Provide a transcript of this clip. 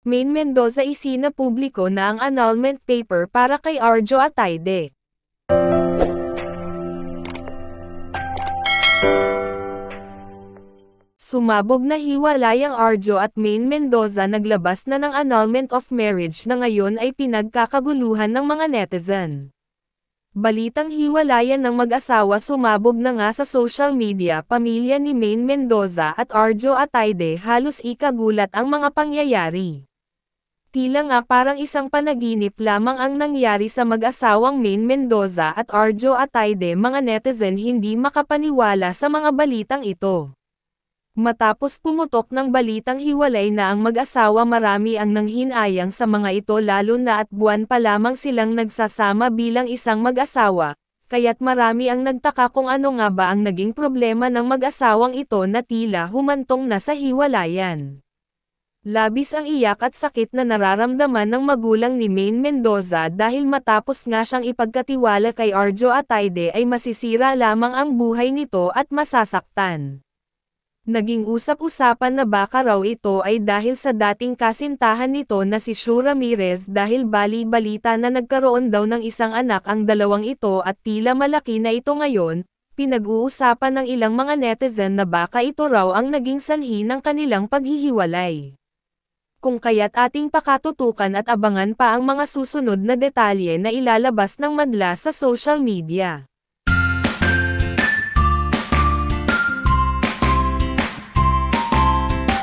Main Mendoza isinapubliko na ang annulment paper para kay Arjo Atayde. Sumabog na hiwalay ang Arjo at Main Mendoza, naglabas na ng annulment of marriage na ngayon ay pinagkakaguluhan ng mga netizen. Balitang hiwalayan ng mag-asawa sumabog na nga sa social media. Pamilya ni Main Mendoza at Arjo Atayde halos ikagulat ang mga pangyayari. Tila nga parang isang panaginip lamang ang nangyari sa mag-asawang Main Mendoza at Arjo Atayde. Mga netizen hindi makapaniwala sa mga balitang ito. Matapos pumutok ng balitang hiwalay na ang mag-asawa, marami ang nanghinayang sa mga ito lalo na at buwan pa lamang silang nagsasama bilang isang mag-asawa, kaya't marami ang nagtaka kung ano nga ba ang naging problema ng mag-asawang ito na tila humantong na sa hiwalayan. Labis ang iyak at sakit na nararamdaman ng magulang ni Main Mendoza dahil matapos nga siyang ipagkatiwala kay Arjo Atayde ay masisira lamang ang buhay nito at masasaktan. Naging usap-usapan na baka raw ito ay dahil sa dating kasintahan nito na si Shu Ramirez dahil bali-balita na nagkaroon daw ng isang anak ang dalawang ito at tila malaki na ito ngayon. Pinag-uusapan ng ilang mga netizen na baka ito raw ang naging sanhi ng kanilang paghihiwalay. Kung kaya't ating pakatutukan at abangan pa ang mga susunod na detalye na ilalabas ng madla sa social media.